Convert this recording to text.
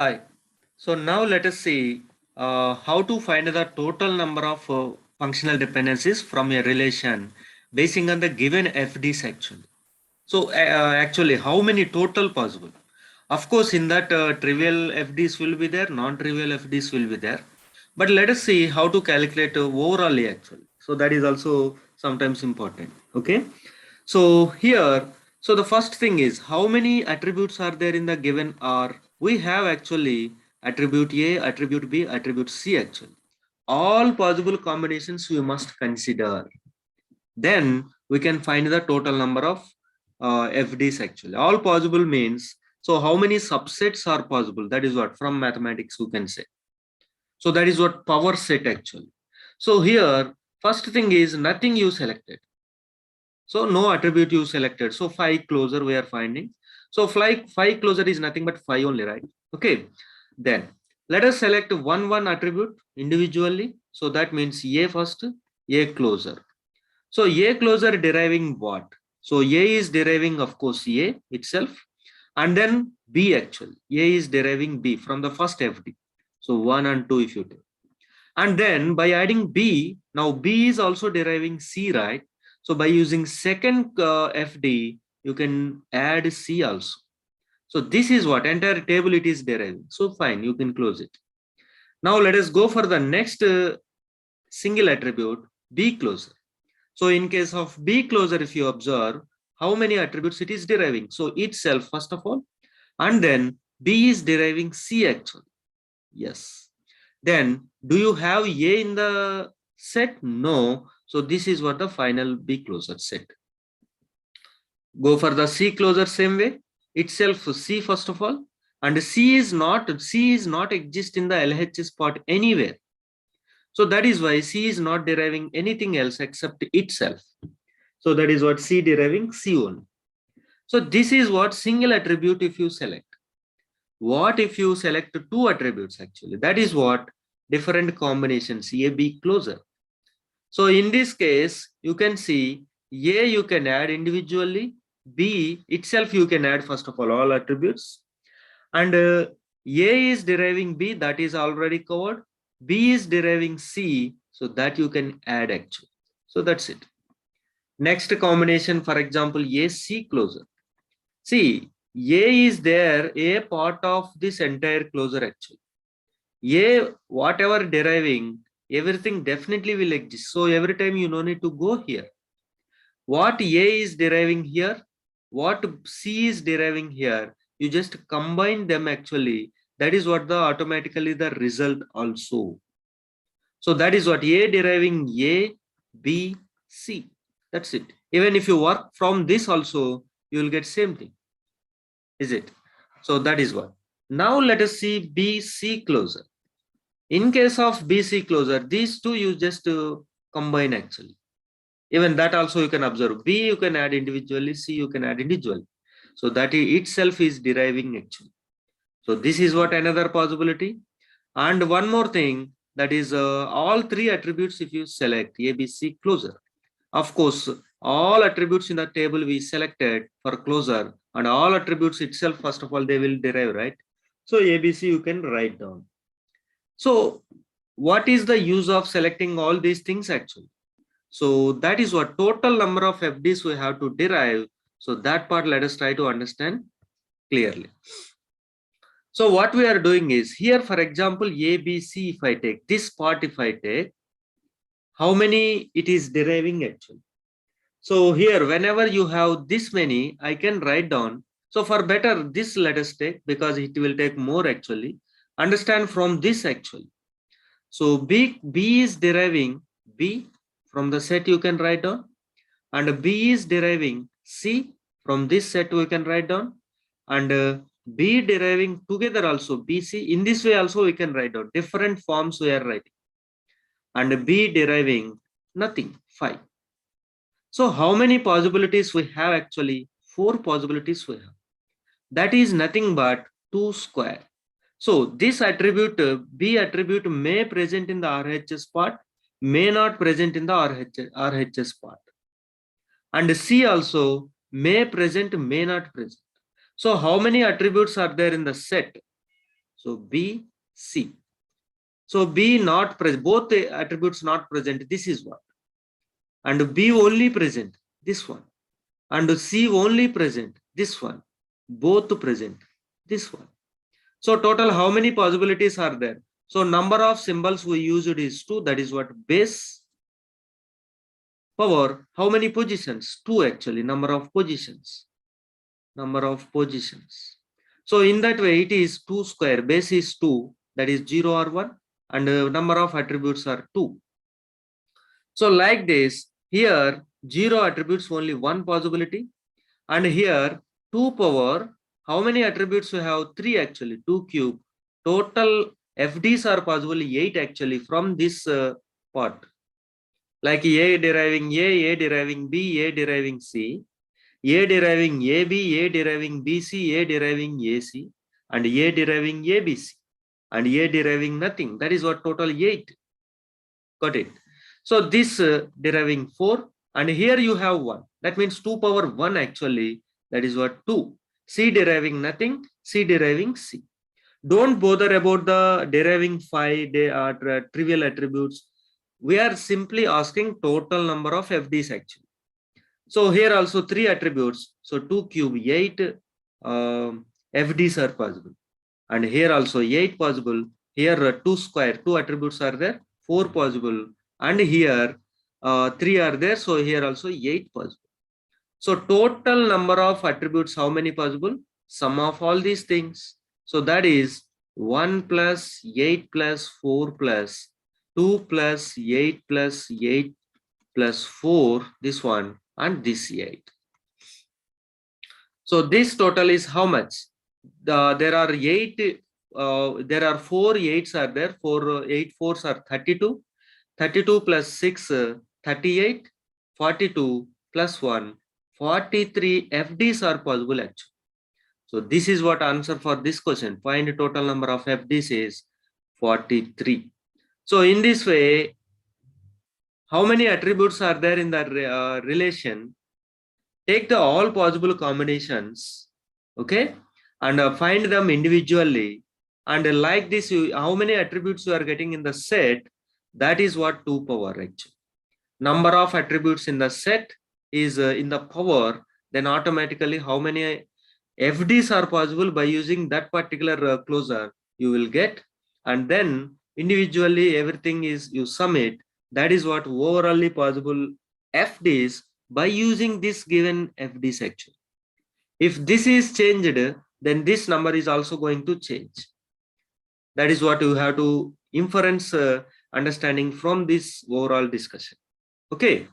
Hi. So now let us see how to find the total number of functional dependencies from a relation basing on the given FDs actually. So actually how many total possible? Of course in that trivial FDs will be there, non-trivial FDs will be there. But let us see how to calculate overall actually. So that is also sometimes important. Okay. So here, so the first thing is how many attributes are there in the given R? We have actually attribute A, attribute B, attribute C actually. All possible combinations we must consider. Then we can find the total number of FDs actually. All possible means, so how many subsets are possible? That is what from mathematics we can say. So that is what power set actually. So here, first thing is nothing you selected. So no attribute you selected. So 5 closer we are finding. So 5 closer is nothing but 5 only, right? Okay. Then let us select one attribute individually. So that means A first, A closer. So A closer deriving what? So A is deriving of course A itself, and then B actually. A is deriving B from the first FD. So 1 and 2 if you take. And then by adding B, now B is also deriving C, right? So by using second FD, you can add C also. So this is what entire table it is deriving. So fine, you can close it. Now let us go for the next single attribute, B closer. So in case of B closer, if you observe how many attributes it is deriving. So itself, first of all, and then B is deriving C actually. Yes. Then do you have A in the set? No. So this is what the final B closer set. Go for the C closer same way. Itself C first of all. And C is not exist in the LHS part anywhere. So that is why C is not deriving anything else except itself. So that is what C deriving C only. So this is what single attribute if you select. What if you select two attributes actually? That is what different combinations A, B closer. So in this case, you can see A you can add individually, B itself you can add first of all attributes, and A is deriving B, that is already covered. B is deriving C, so that you can add actually. So that's it. Next combination, for example, A C closer. See, A is there, A part of this entire closure actually. A, whatever deriving, everything definitely will exist. So every time you no need to go here. What A is deriving here, what C is deriving here, you just combine them actually. That is what the automatically the result also. So that is what A deriving A, B, C. That's it. Even if you work from this also, you will get same thing. Is it? So that is what. Now let us see BC closer. In case of BC closer, these two you just combine actually. Even that also you can observe. B you can add individually, C you can add individually. So that itself is deriving actually. So this is what another possibility. And one more thing, that is all three attributes if you select A, B, C closer. Of course, all attributes in the table we selected for closer, and all attributes itself, first of all, they will derive, right? So ABC you can write down. So what is the use of selecting all these things actually? So that is what total number of FDs we have to derive. So that part let us try to understand clearly. So what we are doing is here, for example, ABC, if I take this part, if I take, how many it is deriving actually? So here, whenever you have this many, I can write down. So for better, this let us take because it will take more actually. Understand from this actually. So B is deriving B from the set you can write down, and B is deriving C from this set we can write down, and B deriving together also BC. In this way also we can write down different forms we are writing, and B deriving nothing 5. So how many possibilities we have actually? 4 possibilities we have. That is nothing but 2 square. So this attribute B attribute may present in the RHS part, may not present in the RHS part. And C also may present, may not present. So how many attributes are there in the set? So B, C. So B not present, both the attributes not present, this is what. And B only present, this one. And C only present, this one. Both present, this one. So total how many possibilities are there? So number of symbols we used is 2, that is what base power. How many positions? 2 actually, number of positions. Number of positions. So in that way it is 2 square, base is 2, that is 0 or 1, and number of attributes are 2. So like this, here 0 attributes only one possibility, and here 2 power, how many attributes we have? 3 actually, 2 cube. Total FDs are possible 8 actually from this part. Like A deriving A deriving B, A deriving C, A deriving AB, A deriving BC, A deriving AC, and A deriving ABC, and A deriving nothing. That is what total 8. Got it? So this deriving 4, and here you have 1. That means 2 power 1 actually. That is what 2. C deriving nothing, C deriving C. Don't bother about the deriving 5 trivial attributes. We are simply asking total number of FDs actually. So here also 3 attributes. So 2 cube 8 FDs are possible. And here also 8 possible. Here 2 square, 2 attributes are there, 4 possible. And here 3 are there. So here also 8 possible. So total number of attributes, how many possible? Sum of all these things. So that is 1 plus 8 plus 4 plus 2 plus 8 plus 8 plus 4, this one, and this 8. So this total is how much? There are 8, there are 4 8s are there, 4 8 4s are 32, 32 plus 6 38, 42 plus 1 43 FDs are possible actually. So this is what answer for this question. Find the total number of FDs is 43. So in this way, how many attributes are there in the relation? Take the all possible combinations, okay, and find them individually, and like this, how many attributes you are getting in the set, that is what 2 power actually. Number of attributes in the set is in the power, then automatically how many FDs are possible by using that particular closure you will get, and then individually everything is you sum it, that is what overall possible FDs by using this given FD section. If this is changed, then this number is also going to change. That is what you have to inference understanding from this overall discussion. Okay.